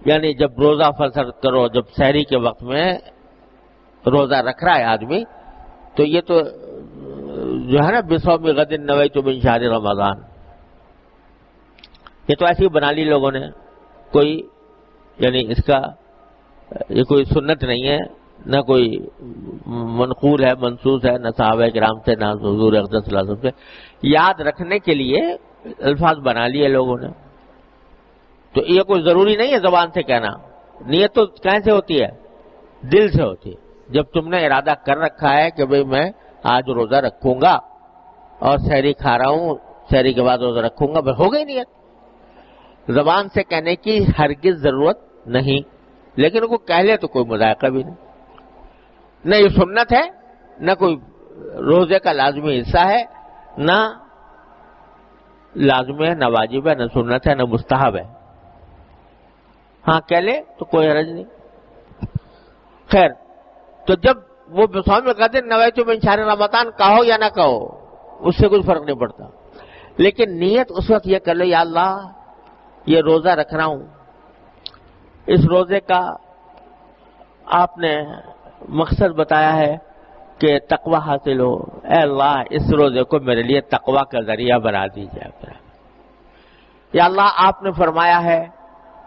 یعنی جب روزہ فرض کرو، جب سحری کے وقت میں روزہ رکھ رہا ہے آدمی، تو یہ تو جو ہے نا بصوم غد نویت من شہر رمضان، یہ تو ایسے ہی بنا لی لوگوں نے، کوئی یعنی اس کا یہ کوئی سنت نہیں ہے، نہ کوئی منقول ہے، منصوص ہے، نہ صحابہ کرام سے، نہ حضور اقدس صلی اللہ علیہ وسلم سے، یاد رکھنے کے لیے الفاظ بنا لیے لوگوں نے۔ تو یہ کوئی ضروری نہیں ہے زبان سے کہنا، نیت تو کیسے ہوتی ہے؟ دل سے ہوتی ہے۔ جب تم نے ارادہ کر رکھا ہے کہ بھئی میں آج روزہ رکھوں گا اور سحری کھا رہا ہوں، سحری کے بعد روزہ رکھوں گا، بس ہو گئی نیت۔ زبان سے کہنے کی ہرگز ضرورت نہیں، لیکن وہ کہہ لے تو کوئی مذائقہ بھی نہیں، نہ یہ سنت ہے، نہ کوئی روزے کا لازمی حصہ ہے، نہ لازم ہے، نہ واجب ہے، نہ سنت ہے، نہ مستحب ہے۔ ہاں کہہ لے تو کوئی حرج نہیں۔ خیر، تو جب وہ بصوم غد نویت من شہر رمضان کہو یا نہ کہو، اس سے کچھ فرق نہیں پڑتا، لیکن نیت اس وقت یہ کر لو، یا اللہ یہ روزہ رکھ رہا ہوں، اس روزے کا آپ نے مقصد بتایا ہے کہ تقوی حاصل ہو، اے اللہ اس روزے کو میرے لیے تقوی کا ذریعہ بنا دیجیے۔ یا اللہ آپ نے فرمایا ہے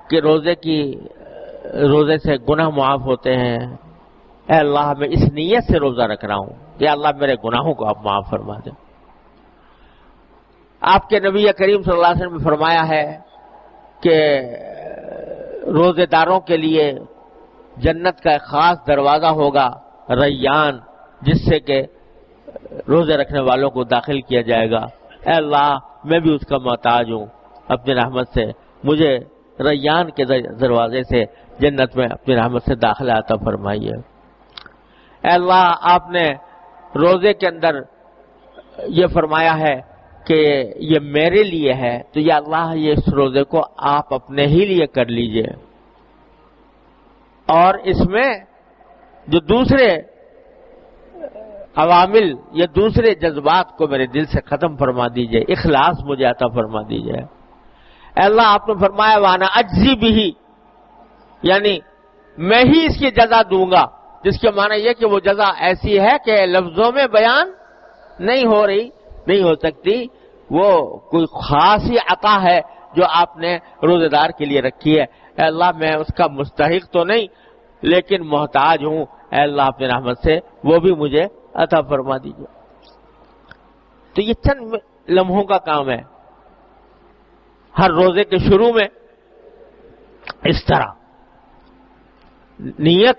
کہ روزے سے گناہ معاف ہوتے ہیں، اے اللہ میں اس نیت سے روزہ رکھ رہا ہوں کہ اللہ میرے گناہوں کو آپ معاف فرما دیں۔ آپ کے نبی کریم صلی اللہ علیہ وسلم نے فرمایا ہے کہ روزے داروں کے لیے جنت کا ایک خاص دروازہ ہوگا ریان، جس سے کہ روزے رکھنے والوں کو داخل کیا جائے گا۔ اے اللہ میں بھی اس کا محتاج ہوں، اپنی رحمت سے مجھے ریان کے دروازے سے جنت میں اپنی رحمت سے داخلہ عطا فرمائیے۔ اے اللہ آپ نے روزے کے اندر یہ فرمایا ہے کہ یہ میرے لیے ہے، تو یا اللہ یہ اس روزے کو آپ اپنے ہی لیے کر لیجئے، اور اس میں جو دوسرے عوامل یا دوسرے جذبات کو میرے دل سے ختم فرما دیجئے، اخلاص مجھے عطا فرما دیجئے۔ اے اللہ آپ نے فرمایا وانا اجزی بھی، یعنی میں ہی اس کی جزا دوں گا، جس کے معنی یہ کہ وہ جزا ایسی ہے کہ لفظوں میں بیان نہیں ہو رہی، نہیں ہو سکتی، وہ کوئی خاص ہی عطا ہے جو آپ نے روزے دار کے لیے رکھی ہے۔ اے اللہ میں اس کا مستحق تو نہیں لیکن محتاج ہوں، اے اللہ اپنے رحمت سے وہ بھی مجھے عطا فرما دیجیے۔ تو یہ چند لمحوں کا کام ہے، ہر روزے کے شروع میں اس طرح نیت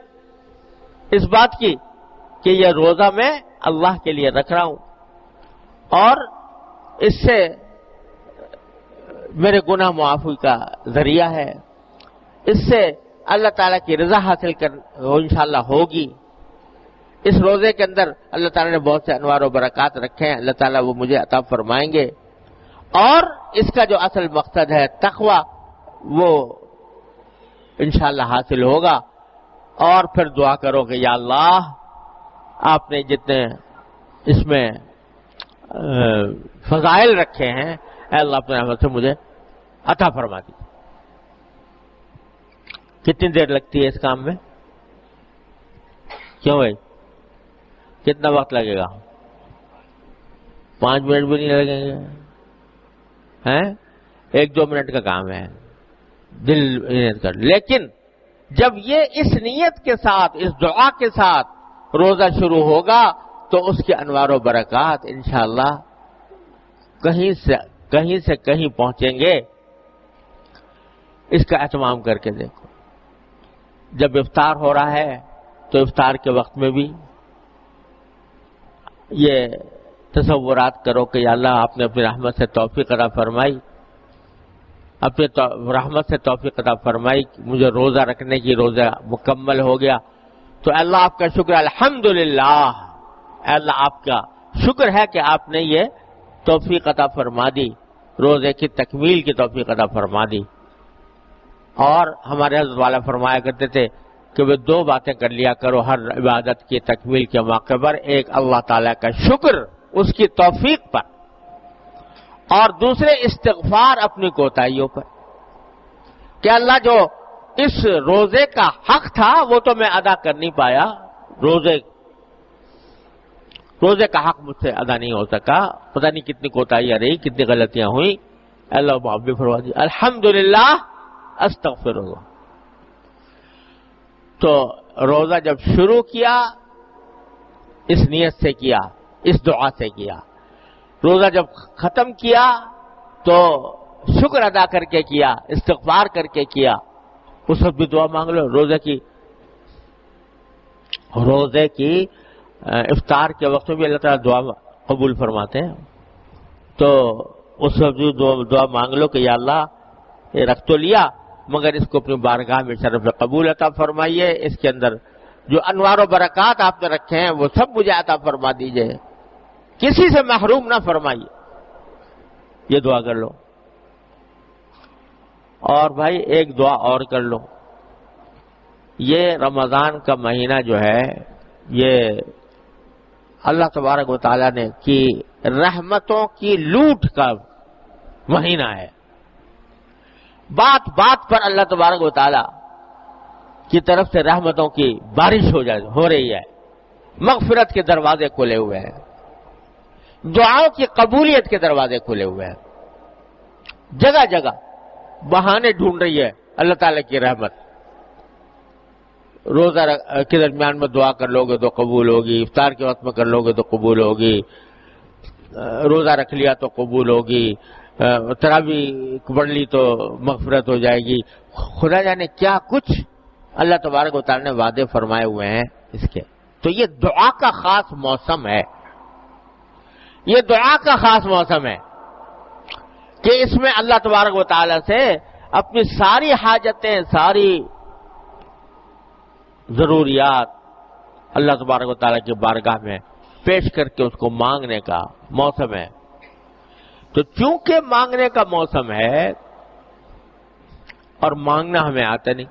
اس بات کی کہ یہ روزہ میں اللہ کے لیے رکھ رہا ہوں اور اس سے میرے گناہ معافی کا ذریعہ ہے، اس سے اللہ تعالیٰ کی رضا حاصل انشاءاللہ ہوگی۔ اس روزے کے اندر اللہ تعالیٰ نے بہت سے انوار و برکات رکھے ہیں، اللہ تعالیٰ وہ مجھے عطا فرمائیں گے، اور اس کا جو اصل مقصد ہے تقوی، وہ انشاءاللہ حاصل ہوگا۔ اور پھر دعا کرو کہ یا اللہ آپ نے جتنے اس میں فضائل رکھے ہیں، اے اللہ اپنے رحمت سے مجھے عطا فرما دیجیے۔ کتنی دیر لگتی ہے اس کام میں؟ کیوں بھائی کتنا وقت لگے گا؟ 5 منٹ بھی نہیں لگیں گے، ہیں 1-2 منٹ کا کام ہے، دل نیت کر۔ لیکن جب یہ اس نیت کے ساتھ، اس دعا کے ساتھ روزہ شروع ہوگا تو اس کے انوار و برکات انشاءاللہ کہیں سے کہیں پہنچیں گے۔ اس کا اہتمام کر کے دیکھو، جب افطار ہو رہا ہے تو افطار کے وقت میں بھی یہ تصورات کرو کہ یا اللہ آپ نے اپنی رحمت سے توفیق عطا فرمائی، اپنے رحمت سے توفیق عطا فرمائی، مجھے روزہ رکھنے کی، روزہ مکمل ہو گیا، تو اللہ آپ کا شکر، الحمدللہ، اللہ آپ کا شکر ہے کہ آپ نے یہ توفیق عطا فرما دی، روزے کی تکمیل کی توفیق عطا فرما دی۔ اور ہمارے حضرت والا فرمایا کرتے تھے کہ وہ 2 باتیں کر لیا کرو ہر عبادت کی تکمیل کے موقع پر، ایک اللہ تعالیٰ کا شکر اس کی توفیق پر، اور دوسرے استغفار اپنی کوتاہیوں پر، کہ اللہ جو اس روزے کا حق تھا وہ تو میں ادا کر نہیں پایا، روزے کا حق مجھ سے ادا نہیں ہو سکا، پتہ نہیں کتنی کوتاہیاں رہی، کتنی غلطیاں ہوئی، اللہ معاف بھی فرما دی، الحمدللہ استغفر اللہ۔ تو روزہ جب شروع کیا اس نیت سے کیا، اس دعا سے کیا، روزہ جب ختم کیا تو شکر ادا کر کے کیا، استغفار کر کے کیا، اس وقت بھی دعا مانگ لو۔ روزے کی افطار کے وقت میں بھی اللہ تعالیٰ دعا قبول فرماتے ہیں، تو اس وقت بھی دعا مانگ لو کہ یا اللہ یہ رکھ تو لیا مگر اس کو اپنی بارگاہ میں شرف قبول عطا فرمائیے، اس کے اندر جو انوار و برکات آپ نے رکھے ہیں وہ سب مجھے عطا فرما دیجئے، کسی سے محروم نہ فرمائیے، یہ دعا کر لو۔ اور بھائی ایک دعا اور کر لو، یہ رمضان کا مہینہ جو ہے یہ اللہ تبارک و تعالیٰ نے کی رحمتوں کی لوٹ کا مہینہ ہے، بات بات پر اللہ تبارک و تعالیٰ کی طرف سے رحمتوں کی بارش ہو رہی ہے، مغفرت کے دروازے کھلے ہوئے ہیں، دعاؤں کی قبولیت کے دروازے کھلے ہوئے ہیں، جگہ جگہ بہانے ڈھونڈ رہی ہے اللہ تعالیٰ کی رحمت۔ روزہ کے درمیان میں دعا کر لو گے تو قبول ہوگی، افطار کے وقت میں کر لو گے تو قبول ہوگی، روزہ رکھ لیا تو قبول ہوگی، تراویح پڑھ لی تو مغفرت ہو جائے گی، خدا جانے کیا کچھ اللہ تبارک و تعالیٰ نے وعدے فرمائے ہوئے ہیں اس کے۔ تو یہ دعا کا خاص موسم ہے، یہ دعا کا خاص موسم ہے کہ اس میں اللہ تبارک و تعالیٰ سے اپنی ساری حاجتیں، ساری ضروریات اللہ تبارک و تعالیٰ کی بارگاہ میں پیش کر کے اس کو مانگنے کا موسم ہے۔ تو چونکہ مانگنے کا موسم ہے اور مانگنا ہمیں آتا نہیں،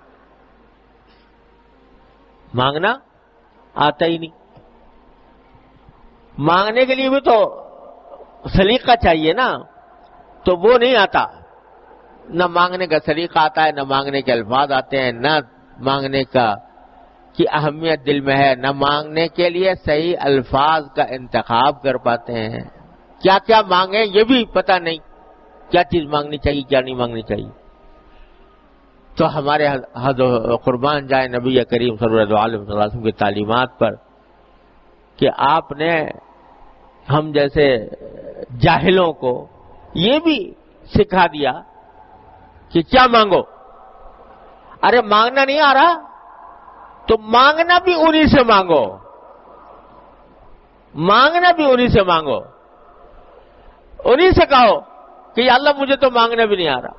مانگنا آتا ہی نہیں، مانگنے کے لیے بھی تو سلیقہ چاہیے نا، تو وہ نہیں آتا، نہ مانگنے کا سلیقہ آتا ہے، نہ مانگنے کے الفاظ آتے ہیں، نہ مانگنے کی اہمیت دل میں ہے، نہ مانگنے کے لیے صحیح الفاظ کا انتخاب کر پاتے ہیں، کیا کیا مانگیں یہ بھی پتہ نہیں، کیا چیز مانگنی چاہیے کیا نہیں مانگنی چاہیے۔ تو ہمارے حد قربان جائے نبی کریم صلی اللہ علیہ وسلم کی تعلیمات پر کہ آپ نے ہم جیسے جاہلوں کو یہ بھی سکھا دیا کہ کیا مانگو، ارے مانگنا نہیں آ رہا تو مانگنا بھی انہی سے مانگو، مانگنا بھی انہی سے مانگو، انہی سے کہو کہ یا اللہ مجھے تو مانگنا بھی نہیں آ رہا،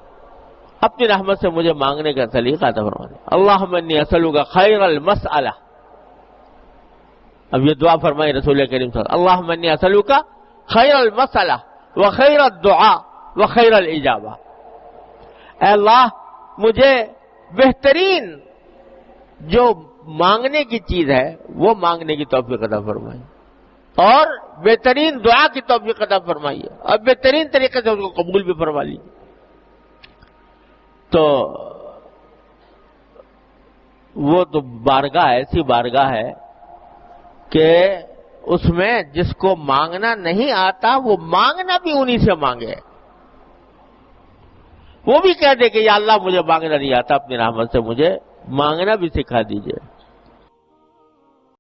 اپنی رحمت سے مجھے مانگنے کا سلیقہ عطا فرما دے۔ اللہم انی اسألک خیر المسألہ، اب یہ دعا فرمائی رسول کریم صلی اللہ علیہ وسلم، اللہم انی اسألک خیر المسألہ وخیر الدعاء وخیر الاجابہ، اے اللہ مجھے بہترین جو مانگنے کی چیز ہے وہ مانگنے کی توفیق عطا فرمائی، اور بہترین دعا کی توفیق عطا فرمائیے، اور بہترین طریقے سے اس کو قبول بھی فرما لیجیے۔ تو وہ تو بارگاہ ایسی بارگاہ ہے کہ اس میں جس کو مانگنا نہیں آتا وہ مانگنا بھی انہی سے مانگے، وہ بھی کہہ دے کہ یا اللہ مجھے مانگنا نہیں آتا، اپنی رحمت سے مجھے مانگنا بھی سکھا دیجئے۔